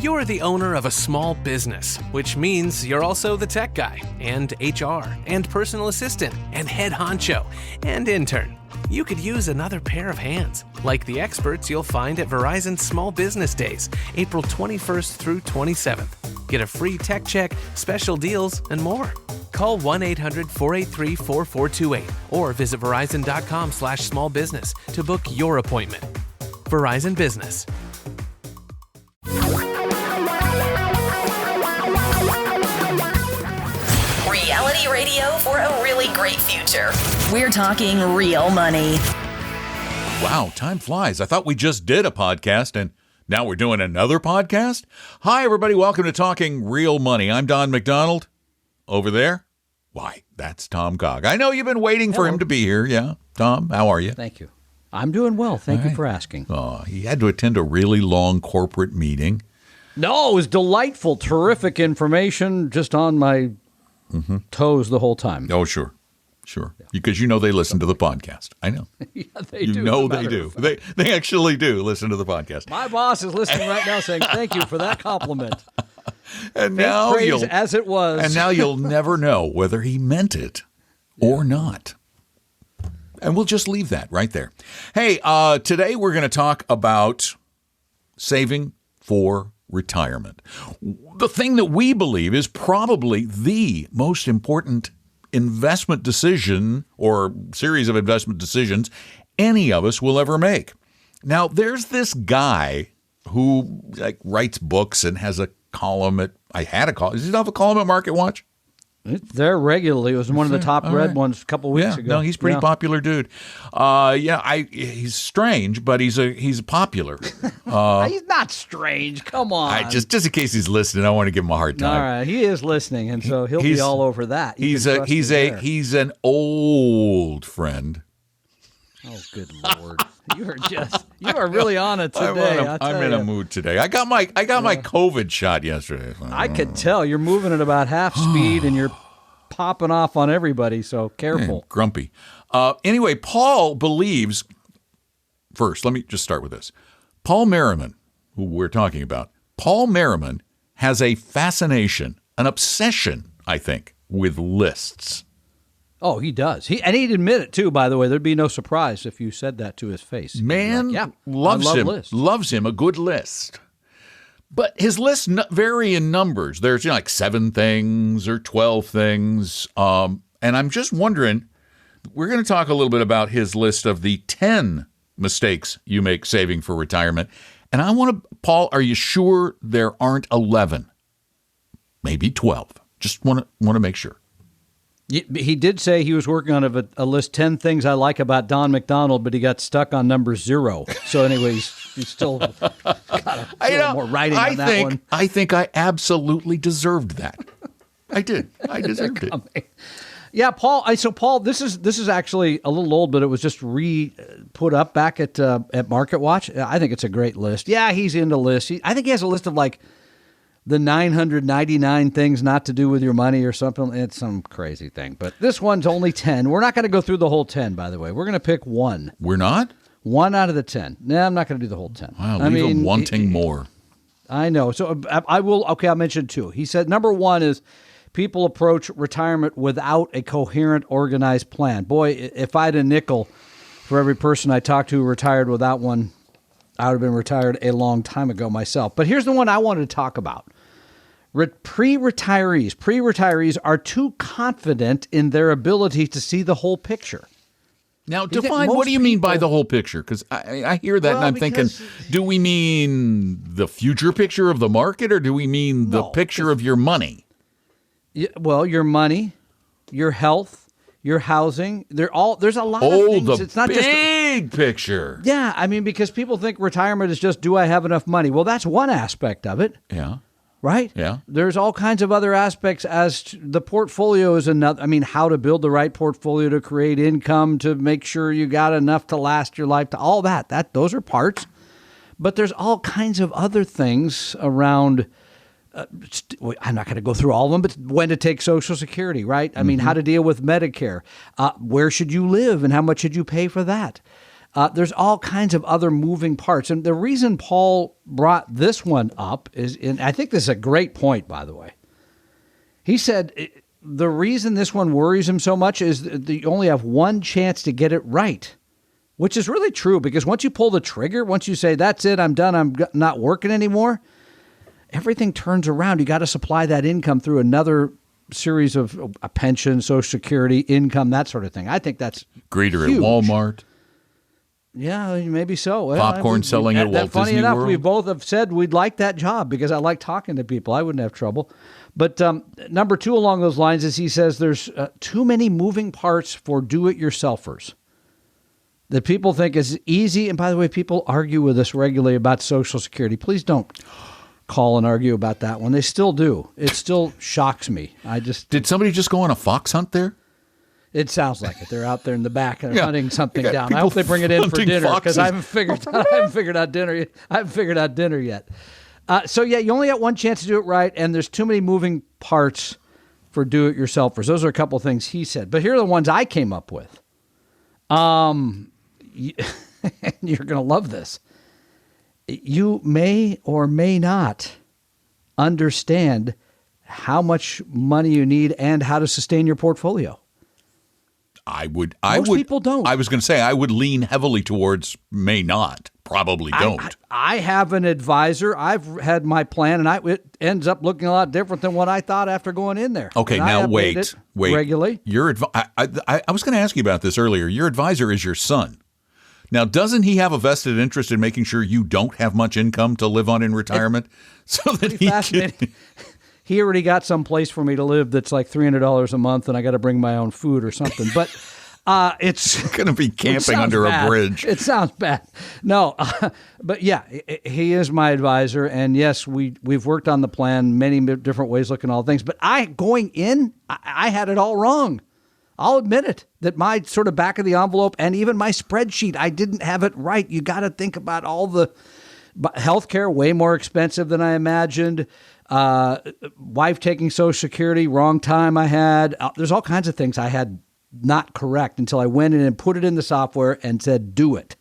You're the owner of a small business, which means you're also the tech guy, and HR, and personal assistant, and head honcho, and intern. You could use another pair of hands, like the experts you'll find at Verizon Small Business Days, April 21st through 27th. Get a free tech check, special deals, and more. Call 1-800-483-4428 or visit verizon.com/smallbusiness to book your appointment. Verizon Business. Reality radio for a really great future. We're talking real money. Wow, time flies. I thought we just did a podcast and now we're doing another podcast? Hi, everybody. Welcome to Talking Real Money. I'm Don McDonald. Over there? Why, that's Tom Cog. I know you've been waiting for him to be here. Yeah. Tom, how are you? Thank you. I'm doing well. Thank you for asking. Oh, he had to attend a really long corporate meeting. No, it was delightful. Terrific information. Just on my toes the whole time. Oh, sure. Sure. Yeah. Because you know they listen to the podcast. I know. Yeah, they do. You know they do. They actually do listen to the podcast. My boss is listening right now saying, thank you for that compliment. And now praise as it was. And now you'll never know whether he meant it or not. And we'll just leave that right there. Hey, today we're going to talk about saving for retirement. The thing that we believe is probably the most important investment decision or series of investment decisions any of us will ever make. Now, there's this guy who writes books and has a column at, does he have a column at Market Watch? It's there regularly. It was one of the top read ones a couple weeks ago. No, he's a pretty popular dude. He's strange, but he's popular. He's not strange. Come on. Just in case he's listening, I want to give him a hard time. All right, he is listening, and so he'll be all over that. He's an old friend. Oh, good Lord. You are really on it today. I'm in a mood today. I got my COVID shot yesterday. I could tell you're moving at about half speed and you're popping off on everybody. So careful. Grumpy. Anyway, Paul believes. First, let me just start with this. Paul Merriman, who we're talking about, Paul Merriman has a fascination, an obsession, I think, with lists. Oh, he does. He'd admit it, too, by the way. There'd be no surprise if you said that to his face. Man loves him a good list. But his lists vary in numbers. There's like 7 things or 12 things. And I'm just wondering, we're going to talk a little bit about his list of the 10 mistakes you make saving for retirement. And I want to, Paul, are you sure there aren't 11? Maybe 12. Just want to make sure. He did say he was working on a list, 10 things I like about Don McDonald, but he got stuck on number 0. So anyways, he's still got a little more writing on that one. I think I absolutely deserved that. I did. I deserved it. Yeah, Paul. Paul, this is actually a little old, but it was just put up back at Market Watch. I think it's a great list. Yeah, he's into lists. I think he has a list of like the 999 things not to do with your money or something. It's some crazy thing. But this one's only 10. We're not going to go through the whole 10, by the way. We're going to pick one. We're not? 1 out of the 10. No, I'm not going to do the whole 10. Wow, leave him wanting more. I know. So I will. Okay, I'll mention 2. He said number 1 is people approach retirement without a coherent, organized plan. Boy, if I had a nickel for every person I talked to who retired without one, I would have been retired a long time ago myself. But here's the one I wanted to talk about. Pre-retirees are too confident in their ability to see the whole picture. Now, define, what do you mean by the whole picture? Because I hear that and I'm thinking, do we mean the future picture of the market or do we mean the picture of your money? Well, your money, your health, your housing, there's a lot of things. It's not just big picture. Yeah, I mean, because people think retirement is just, do I have enough money? Well, that's one aspect of it. Yeah. Right? Yeah. There's all kinds of other aspects as to the portfolio is another. I mean, how to build the right portfolio to create income, to make sure you got enough to last your life, to all that. Those are parts. But there's all kinds of other things around. I'm not going to go through all of them, but when to take Social Security, right? I mean, how to deal with Medicare. Where should you live and how much should you pay for that? There's all kinds of other moving parts. And the reason Paul brought this one up is, and I think this is a great point, by the way. He said the reason this one worries him so much is that you only have one chance to get it right, which is really true, because once you pull the trigger, once you say, that's it, I'm done, I'm not working anymore, everything turns around. You got to supply that income through another series of a pension, Social Security, income, that sort of thing. I think that's greeter huge. At Walmart. Yeah, maybe so. Well, Popcorn selling at Walt funny Disney enough, World. we both have said we'd like that job because I like talking to people. I wouldn't have trouble. But number two along those lines is he says there's too many moving parts for do-it-yourselfers that people think is easy. And by the way, people argue with us regularly about Social Security. Please don't call and argue about that one. They still do. It still shocks me. Did somebody just go on a fox hunt there? It sounds like it. They're out there in the back and Yeah. hunting something They got down. I people hope they bring it in for hunting dinner because foxes. I haven't figured out dinner. I haven't figured out dinner yet. So yeah, you only got one chance to do it right, and there's too many moving parts for do-it-yourselfers. Those are a couple of things he said, but here are the ones I came up with. You're gonna love this. You may or may not understand how much money you need and how to sustain your portfolio. Most people don't. I was going to say I would lean heavily towards may not, probably don't. I have an advisor. I've had my plan, and it ends up looking a lot different than what I thought after going in there. Okay, And now I update wait. it regularly. I was going to ask you about this earlier. Your advisor is your son. Now, doesn't he have a vested interest in making sure you don't have much income to live on in returement? So that he Fascinating. He already got some place for me to live that's like $300 a month, and I got to bring my own food or something. But it's going to be camping under bad. a bridge. It sounds bad. No, but yeah, he is my advisor, and yes, we've worked on the plan many different ways, looking at all things. But going in, I had it all wrong. I'll admit it, that my sort of back of the envelope and even my spreadsheet, I didn't have it right. You got to think about all the healthcare, way more expensive than I imagined. Wife taking Social Security, wrong time I had. There's all kinds of things I had not correct until I went in and put it in the software and said, do it.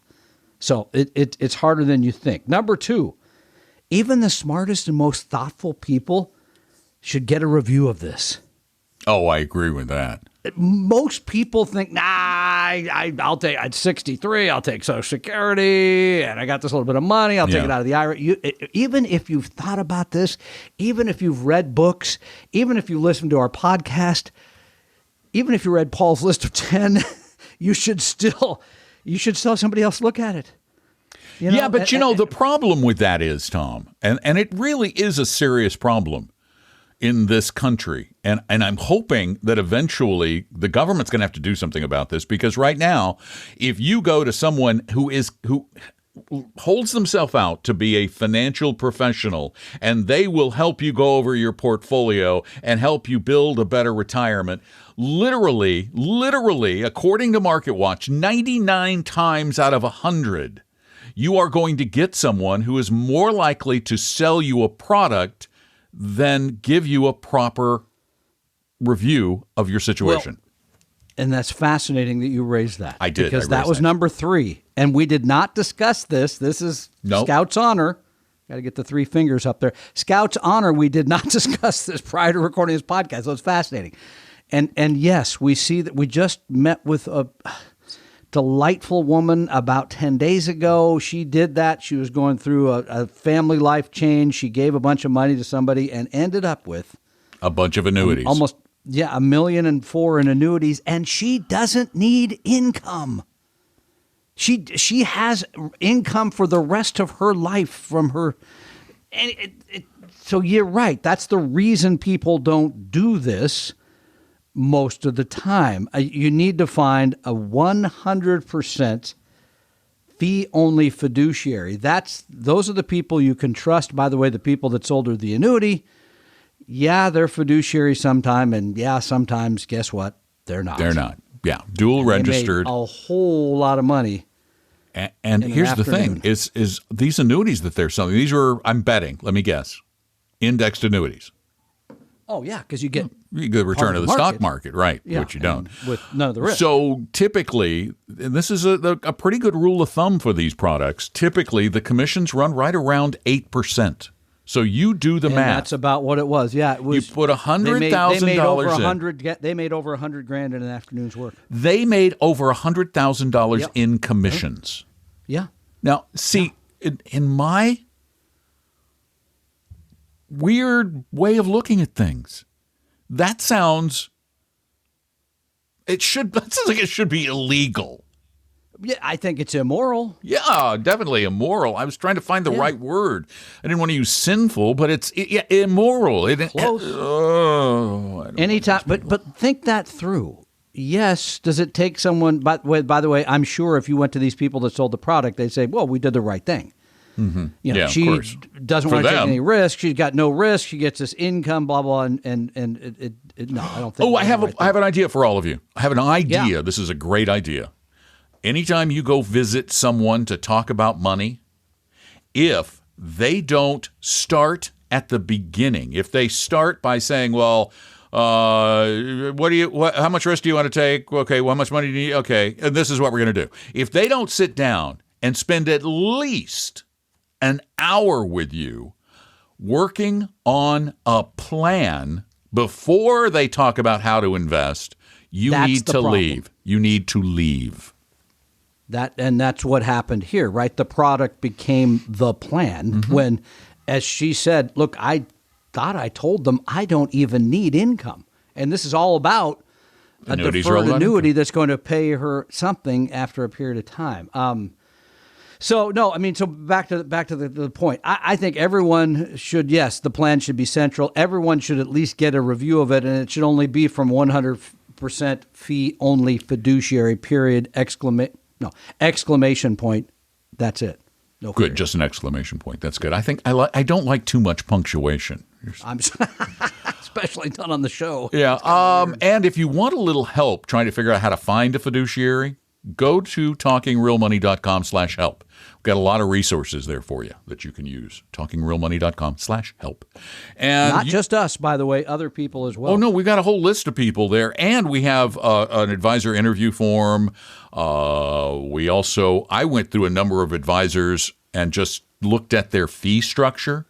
So it's harder than you think. Number two, even the smartest and most thoughtful people should get a review of this. Oh, I agree with that. Most people think, I'll take, at 63, I'll take Social Security, and I got this little bit of money, I'll take it out of the IRA. Even if you've thought about this, even if you've read books, even if you listened to our podcast, even if you read Paul's list of 10, you should still have somebody else look at it. Yeah, but the problem with that is, Tom, and it really is a serious problem in this country. And I'm hoping that eventually the government's going to have to do something about this, because right now, if you go to someone who holds themselves out to be a financial professional, and they will help you go over your portfolio and help you build a better retirement, literally, according to MarketWatch, 99 times out of 100, you are going to get someone who is more likely to sell you a product than give you a proper review of your situation. Well, and that's fascinating that you raised that. I did. Because that was number 3. And we did not discuss this. This is Scout's honor. Got to get the 3 fingers up there. Scout's honor, we did not discuss this prior to recording this podcast. So it's fascinating. And yes, we see that we just met with a delightful woman about 10 days ago. She did that. She was going through a family life change. She gave a bunch of money to somebody and ended up with a bunch of annuities. Almost $1.4 million in annuities, and she doesn't need income. She has income for the rest of her life from her. And so you're right. That's the reason people don't do this most of the time. You need to find a 100% fee-only fiduciary. Those are the people you can trust. By the way, the people that sold her the annuity, yeah, they're fiduciaries sometime, and yeah, sometimes, guess what? They're not. They're not. Yeah, dual registered. They made a whole lot of money. And here's the thing: is these annuities that they're selling? These are, I'm betting, let me guess, indexed annuities. Oh, yeah, because you get You get a return of the stock market, right, which you don't. With none of the risk. So typically, and this is a pretty good rule of thumb for these products, typically the commissions run right around 8%. So you do the math. That's about what it was. Yeah, it was. You put $100,000 in. They made over $100,000 in an afternoon's work. They made over $100,000 in commissions. Yeah. Now, see, in my weird way of looking at things, that sounds like it should be illegal. Yeah, I think it's immoral. Yeah, definitely immoral. I was trying to find the right word. I didn't want to use sinful, but it's immoral. Close. Anytime, but think that through. Yes, does it take someone? By the way, I'm sure if you went to these people that sold the product, they'd say, "Well, we did the right thing." Mm-hmm. She doesn't want to take any risk. She's got no risk. She gets this income, blah blah, and no, I don't think. Oh, I have an idea for all of you. I have an idea. Yeah. This is a great idea. Anytime you go visit someone to talk about money, if they don't start at the beginning, if they start by saying, "Well, how much risk do you want to take? Okay, well, how much money do you need? Okay, and this is what we're going to do." If they don't sit down and spend at least an hour with you working on a plan before they talk about how to invest, you need to leave. You need to leave. That's what happened here, right? The product became the plan when, as she said, look, I thought I told them I don't even need income. And this is all about a deferred annuity that's going to pay her something after a period of time. So back to the point. I think everyone should, yes, the plan should be central. Everyone should at least get a review of it, and it should only be from 100% fee only fiduciary, period, exclamation point. That's it. No good, just an exclamation point. That's good. I think I don't like too much punctuation. I'm especially done on the show. Yeah. And if you want a little help trying to figure out how to find a fiduciary, go to talkingrealmoney.com/help. We've got a lot of resources there for you that you can use. talkingrealmoney.com/help. And not just us, by the way, other people as well. Oh, no, we've got a whole list of people there. And we have an advisor interview form. I went through a number of advisors and just looked at their fee structure,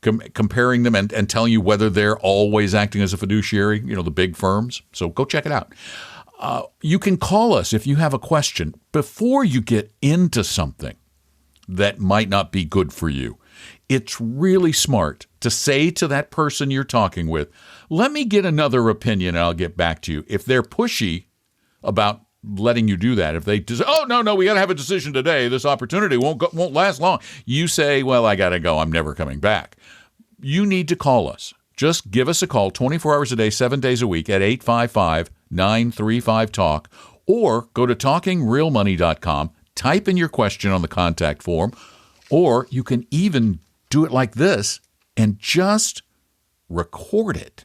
comparing them and telling you whether they're always acting as a fiduciary, the big firms. So go check it out. You can call us if you have a question before you get into something that might not be good for you. It's really smart to say to that person you're talking with, let me get another opinion and I'll get back to you. If they're pushy about letting you do that, if they just, oh, no, we got to have a decision today. This opportunity won't last long. You say, well, I got to go. I'm never coming back. You need to call us. Just give us a call 24 hours a day, 7 days a week at 855-935-TALK, or go to talkingrealmoney.com, type in your question on the contact form, or you can even do it like this and just record it.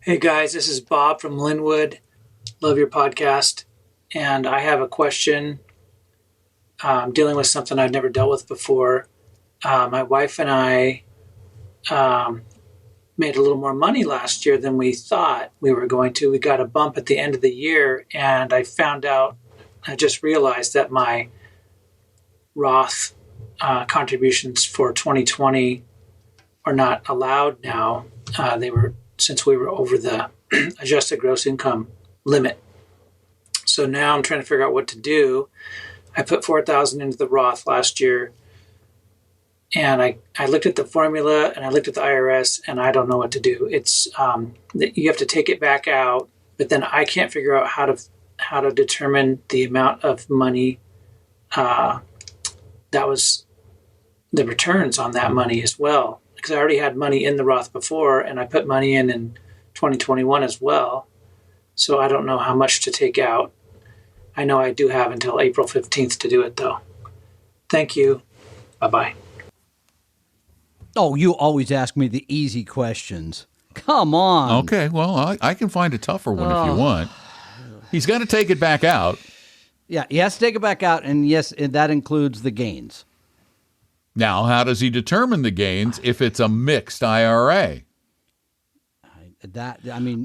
Hey guys, this is Bob from Linwood. Love your podcast. And I have a question dealing with something I've never dealt with before. My wife and I made a little more money last year than we thought we were going to. We got a bump at the end of the year, and I just realized that my Roth contributions for 2020 are not allowed now. Since we were over the adjusted gross income limit. So now I'm trying to figure out what to do. I put $4,000 into the Roth last year, and I looked at the formula and I looked at the IRS, and I don't know what to do. It's you have to take it back out, but then I can't figure out how to determine the amount of money that was the returns on that money as well. Because I already had money in the Roth before, and I put money in 2021 as well. So I don't know how much to take out. I know I do have until April 15th to do it, though. Thank you. Bye-bye. Oh, you always ask me the easy questions. Come on. Okay, well, I can find a tougher one if you want. He's got to take it back out. Yeah, he has to take it back out, and yes, that includes the gains. Now, how does he determine the gains if it's a mixed IRA?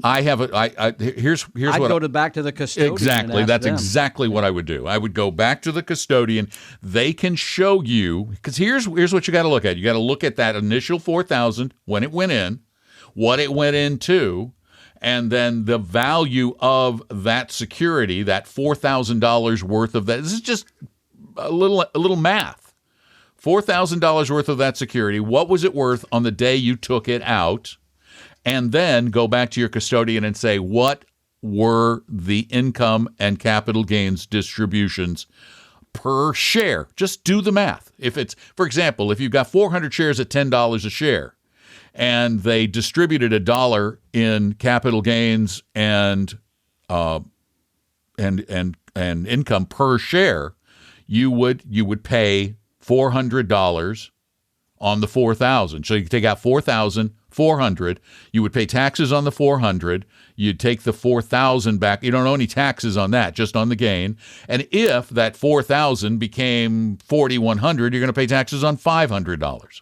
I have here's I'd what go back to the custodian. exactly. And ask That's them. exactly what I would do. I would go back to the custodian. They can show you, because here's what you got to look at. You got to look at that initial 4,000 when it went in, what it went into, and then the value of that security, that $4,000 worth of that. This is just a little math. $4,000 worth of that security. What was it worth on the day you took it out? And then go back to your custodian and say, what were the income and capital gains distributions per share? Just do the math. If it's, for example, if you've got 400 shares at $10 a share and they distributed $1 in capital gains and income per share, you would pay $400 on the 4,000. So you take out 4,400. You would pay taxes on the 400. You'd take the 4,000 back. You don't owe any taxes on that, just on the gain. And if that 4,000 became 4,100, you're going to pay taxes on $500.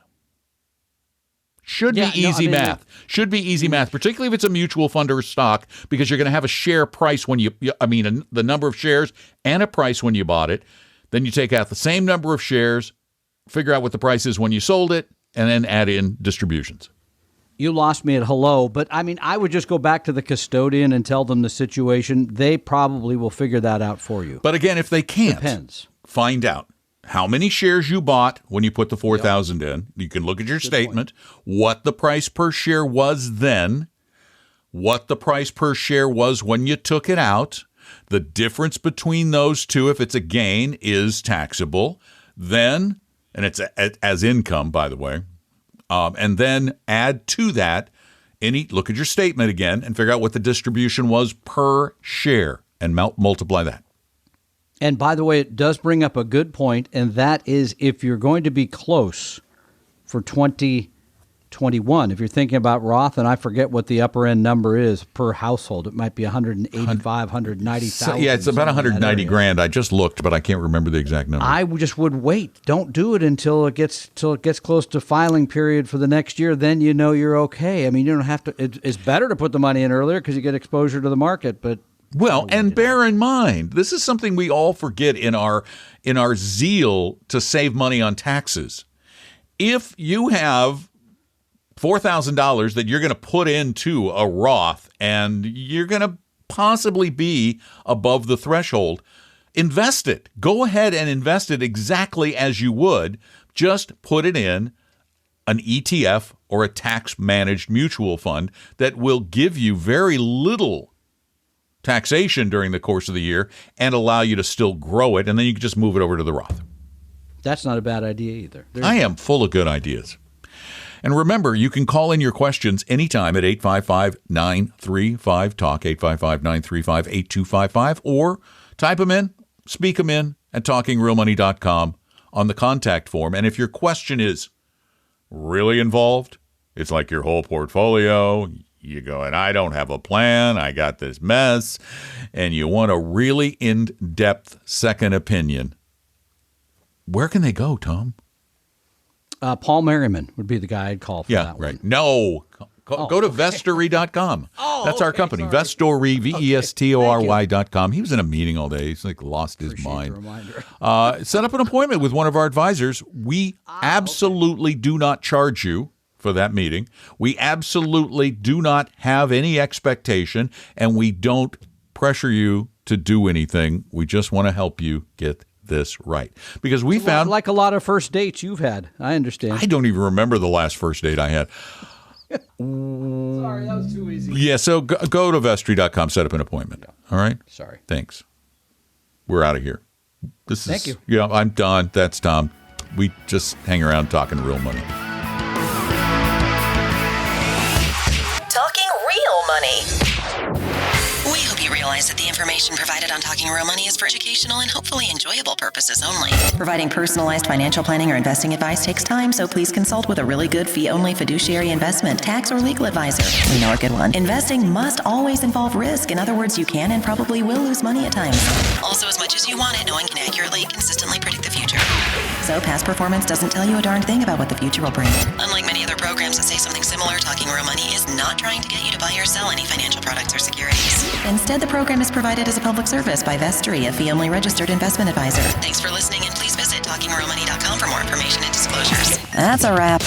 Should be easy math. Should be easy math, particularly if it's a mutual fund or a stock, because you're going to have a share price when the number of shares and a price when you bought it. Then you take out the same number of shares, figure out what the price is when you sold it, and then add in distributions. You lost me at hello, but I would just go back to the custodian and tell them the situation. They probably will figure that out for you. But again, if they can't, Depends. Find out how many shares you bought when you put the 4,000 in. You can look at your statement, what the price per share was then, what the price per share was when you took it out. The difference between those two, if it's a gain, is taxable. Then, and it's as income, by the way, and then add to that, look at your statement again and figure out what the distribution was per share and multiply that. And by the way, it does bring up a good point, and that is if you're going to be close for 2021, if you're thinking about Roth, and I forget what the upper end number is per household, it might be 185, 190,000. Yeah, it's about 190 grand. I just looked, but I can't remember the exact number. I just would wait. Don't do it until it gets close to filing period for the next year. Then you know you're okay. You don't have to. It's better to put the money in earlier because you get exposure to the market, but. Well, and bear in mind, this is something we all forget in our zeal to save money on taxes. If you have $4,000 that you're going to put into a Roth and you're going to possibly be above the threshold, invest it. Go ahead and invest it exactly as you would. Just put it in an ETF or a tax-managed mutual fund that will give you very little taxation during the course of the year and allow you to still grow it, and then you can just move it over to the Roth. That's not a bad idea either. I am full of good ideas. And remember, you can call in your questions anytime at 855-935-TALK, 855-935-8255, or type them in, speak them in at talkingrealmoney.com on the contact form. And if your question is really involved, it's like your whole portfolio, you go, and I don't have a plan, I got this mess, and you want a really in-depth second opinion, where can they go, Tom? Paul Merriman would be the guy I'd call for that one. Right. No, go to vestory.com. That's our company, sorry. Vestory, Vestory.com. He was in a meeting all day. He's lost his mind. Set up an appointment with one of our advisors. We absolutely do not charge you for that meeting. We absolutely do not have any expectation, and we don't pressure you to do anything. We just want to help you get this right. Because we found... Like a lot of first dates you've had. I understand. I don't even remember the last first date I had. Sorry, that was too easy. Yeah, so go to vestory.com, set up an appointment. All right? Sorry. Thanks. We're out of here. Thank you. Yeah, I'm done. That's Tom. We just hang around talking real money. Talking Real Money. We hope you realize that the information provided on Talking Real Money is for educational and hopefully enjoyable purposes only. Providing personalized financial planning or investing advice takes time, so please consult with a really good fee-only fiduciary investment, tax, or legal advisor. We know a good one. Investing must always involve risk. In other words, you can and probably will lose money at times. Also, as much as you want it, no one can accurately, consistently predict the future. So past performance doesn't tell you a darn thing about what the future will bring. Unlike many other programs that say something similar, Talking Real Money is not trying to get you to buy or sell any financial products or securities. Instead, the program is provided as a public service by Vestry, a fee-only registered investment advisor. Thanks for listening, and please visit TalkingRealMoney.com for more information and disclosures. That's a wrap.